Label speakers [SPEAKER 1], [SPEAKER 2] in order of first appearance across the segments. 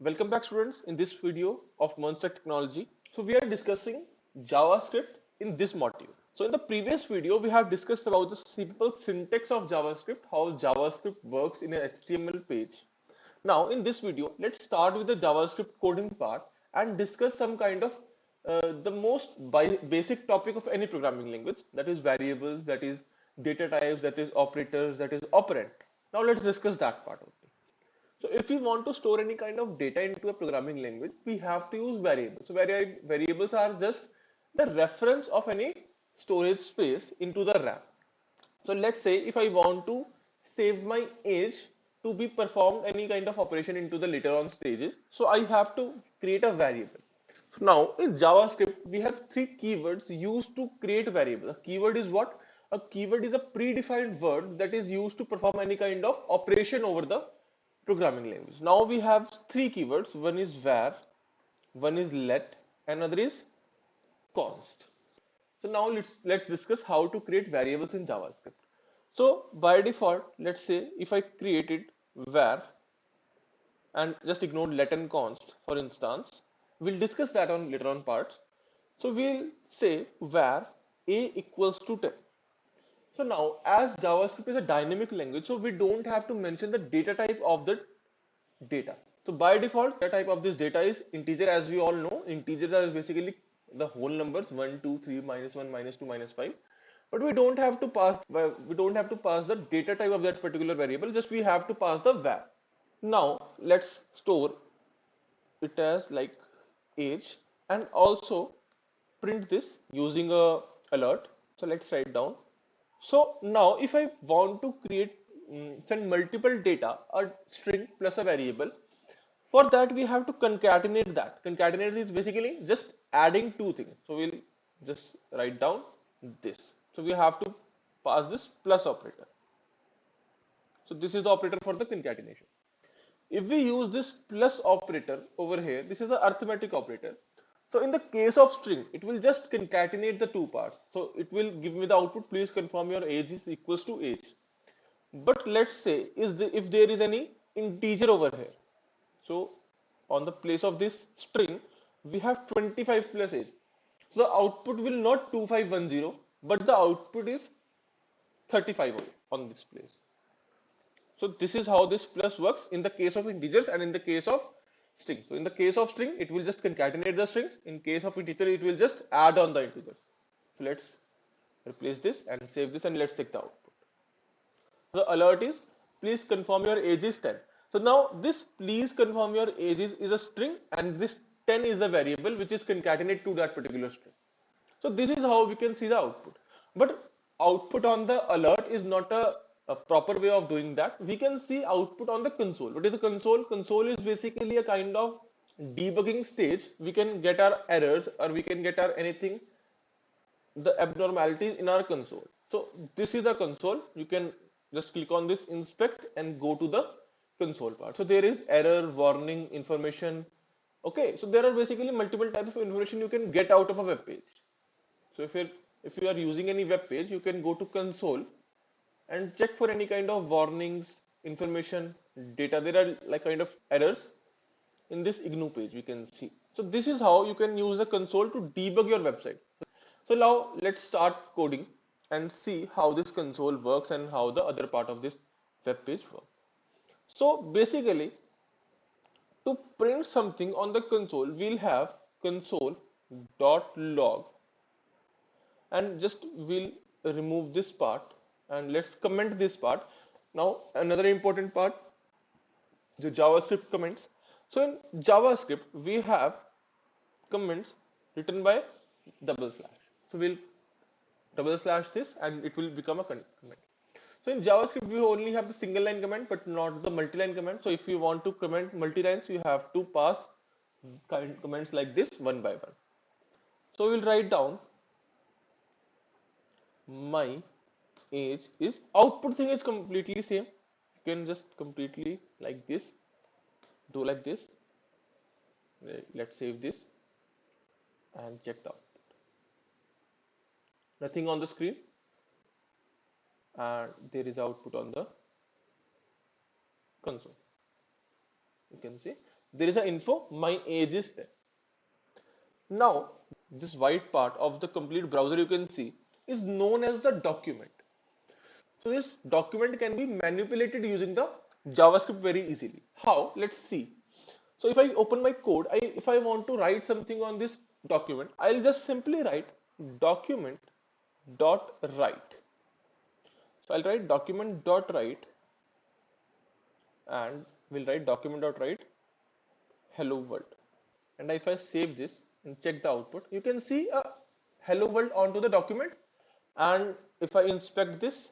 [SPEAKER 1] Welcome back students in this video of Monster Technology. So we are discussing JavaScript in this module. So in the previous video we have discussed about the simple syntax of JavaScript, how JavaScript works in an HTML page. Now in this video let's start with the JavaScript coding part and discuss some kind of the most basic topic of any programming language, that is variables, that is data types, that is operators, that is operand. Now let's discuss that part only. So if we want to store any kind of data into a programming language, we have to use variables. So variables are just the reference of any storage space into the RAM. So let's say if I want to save my age to be performed any kind of operation into the later on stages, so I have to create a variable. So now in JavaScript, we have three keywords used to create variables. A keyword is what? A keyword is a predefined word that is used to perform any kind of operation over the programming language. Now we have three keywords. One is var, one is let, another is const. So now let's discuss how to create variables in JavaScript. So by default, let's say if I created var and just ignore let and const for instance, we'll discuss that on later on parts. So we'll say var a equals to 10. So now as JavaScript is a dynamic language, so we don't have to mention the data type of the data. So by default, the type of this data is integer. As we all know, integers are basically the whole numbers 1, 2, 3, minus 1, minus 2, minus 5. But we don't have to pass the data type of that particular variable. Just we have to pass the var. Now let's store it as like age and also print this using a alert. So let's write down. So now if I want to create send multiple data, a string plus a variable, for that we have to concatenate that. Concatenate is basically just adding two things. So we'll just write down this. So we have to pass this plus operator. So this is the operator for the concatenation. If we use this plus operator over here, this is the arithmetic operator. So in the case of string, it will just concatenate the two parts. So it will give me the output, please confirm your age is equals to age. But let's say if there is any integer over here. So on the place of this string, we have 25 plus age. So the output will not 2510, but the output is 35 on this place. So this is how this plus works in the case of integers and in the case of string. So in the case of string, it will just concatenate the strings. In case of integer, it will just add on the integers. So let's replace this and save this and let's check the output. The alert is please confirm your age is 10. So now this please confirm your age is a string and this 10 is the variable which is concatenated to that particular string. So this is how we can see the output. But output on the alert is not a proper way of doing that. We can see output on the console. What is the console? Console is basically a kind of debugging stage. We can get our errors or we can get our anything, the abnormalities in our console. So this is the console. You can just click on this inspect and go to the console part. So there is error, warning, information. Okay, so there are basically multiple types of information you can get out of a web page. So if you are using any web page, you can go to console and check for any kind of warnings, information, data. There are like kind of errors in this GNU page we can see. So this is how you can use the console to debug your website. So now let's start coding and see how this console works and how the other part of this web page works. So basically to print something on the console, we'll have console.log and just we'll remove this part and let's comment this part. Now another important part, the JavaScript comments. So in JavaScript we have comments written by double slash. So we'll double slash this and it will become a comment. So in JavaScript we only have the single line comment but not the multi-line comment. So if you want to comment multi-lines, you have to pass comments like this one by one. So we'll write down my age is, output thing is completely same. You can just completely like this, do like this. Let's save this and check the output. Nothing on the screen and there is output on the console. You can see There is an info, my age is 10. Now, this white part of the complete browser you can see is known as the document. So this document can be manipulated using the JavaScript very easily. How? Let's see. So if I open my code, if I want to write something on this document, I'll just simply write document dot write. So I'll write document dot write, and we'll write document dot write hello world. And if I save this and check the output, you can see a hello world onto the document. And if I inspect this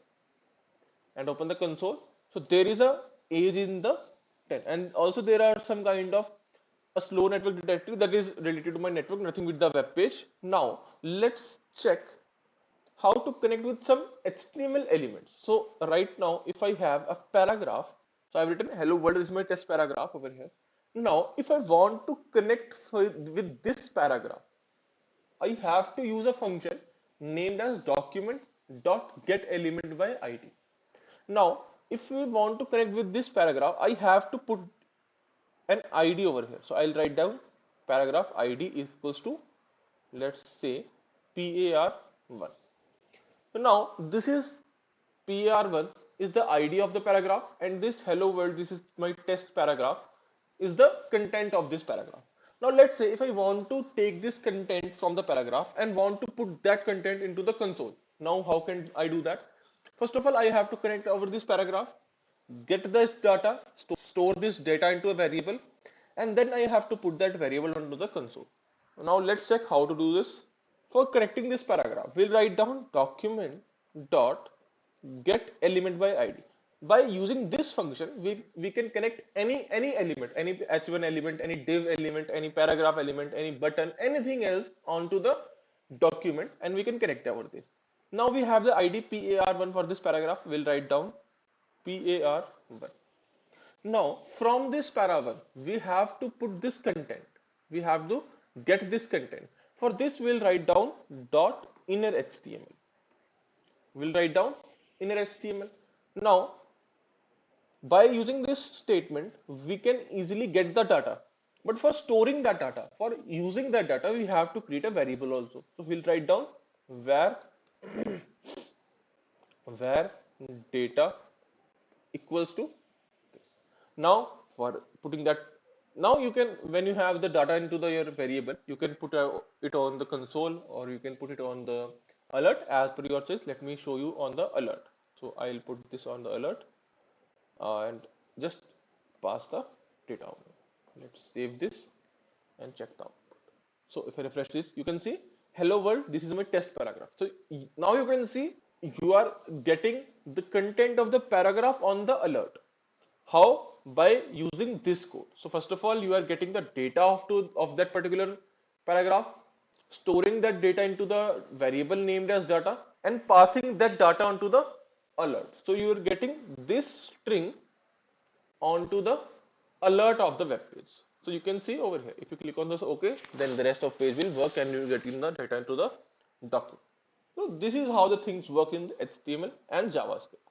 [SPEAKER 1] and open the console, so there is a age in the 10, and also there are some kind of a slow network detector that is related to my network, nothing with the web page. Now let's check how to connect with some HTML elements. So right now, if I have a paragraph, so I've written hello world, this is my test paragraph over here. Now if I want to connect with this paragraph, I have to use a function named as document dot get element by id. Now if we want to connect with this paragraph, I have to put an id over here. So I'll write down paragraph id equals to, let's say, par1. So now this is par1 is the id of the paragraph, and this hello world, this is my test paragraph, is the content of this paragraph. Now let's say if I want to take this content from the paragraph and want to put that content into the console. Now how can I do that? First of all, I have to connect over this paragraph, get this data, store this data into a variable, and then I have to put that variable onto the console. Now let's check how to do this. For connecting this paragraph, we'll write down document dot get element by id. By using this function, we can connect any element, any h1 element, any div element, any paragraph element, any button, anything else onto the document, and we can connect over this. Now we have the id par1 for this paragraph. We'll write down par1. Now from this para1, we have to put this content. We have to get this content. For this, we'll write down dot inner HTML. We'll write down inner HTML. Now, by using this statement, we can easily get the data. But for storing that data, for using that data, we have to create a variable also. So we'll write down where where data equals to this. Now for putting that, now you can, when you have the data into your variable, you can put it on the console, or you can put it on the alert as per your choice. Let me show you on the alert. So I'll put this on the alert and just pass the data on. Let's save this and check the output. So if I refresh this, you can see hello world, this is my test paragraph. So now you can see you are getting the content of the paragraph on the alert. How? By using this code. So first of all, you are getting the data of that particular paragraph, storing that data into the variable named as data, and passing that data onto the alert. So you are getting this string onto the alert of the web page. So you can see over here, if you click on this OK, then the rest of page will work and you will get in the data into the document. So this is how the things work in HTML and JavaScript.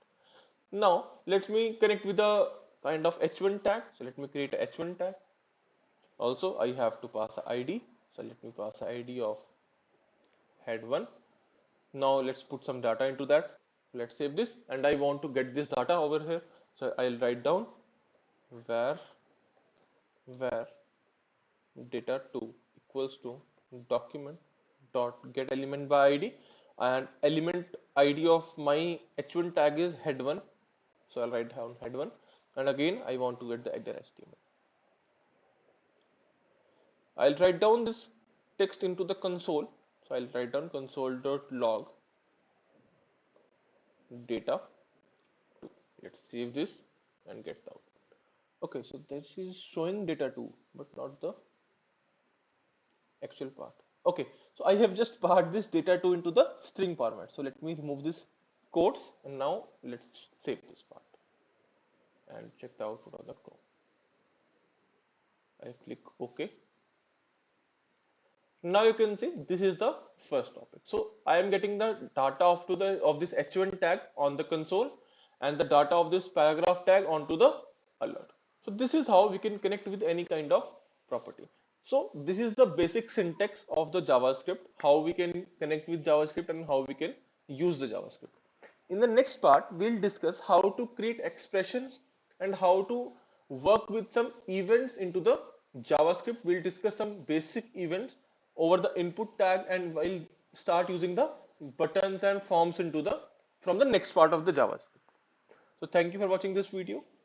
[SPEAKER 1] Now let me connect with a kind of h1 tag. So let me create a h1 tag. Also I have to pass a id. So let me pass a id of head1. Now let's put some data into that. Let's save this, and I want to get this data over here. So I'll write down where data2 equals to document dot get element by id, and element id of my h1 tag is head1. So I'll write down head1, and again I want to get the header HTML. I'll write down this text into the console. So I'll write down console.log data. Let's save this and get the output. Okay, so this is showing data2, but not the actual part. Okay, so I have just passed this data2 into the string format. So let me remove this quotes, and now let's save this part and check the output of the Chrome. I click OK. Now you can see this is the first topic. So I am getting the data of this h1 tag on the console, and the data of this paragraph tag onto the alert. So this is how we can connect with any kind of property. So this is the basic syntax of the JavaScript, how we can connect with JavaScript and how we can use the JavaScript. In the next part, we'll discuss how to create expressions and how to work with some events into the JavaScript. We'll discuss some basic events over the input tag and we'll start using the buttons and forms into the from the next part of the JavaScript. So thank you for watching this video.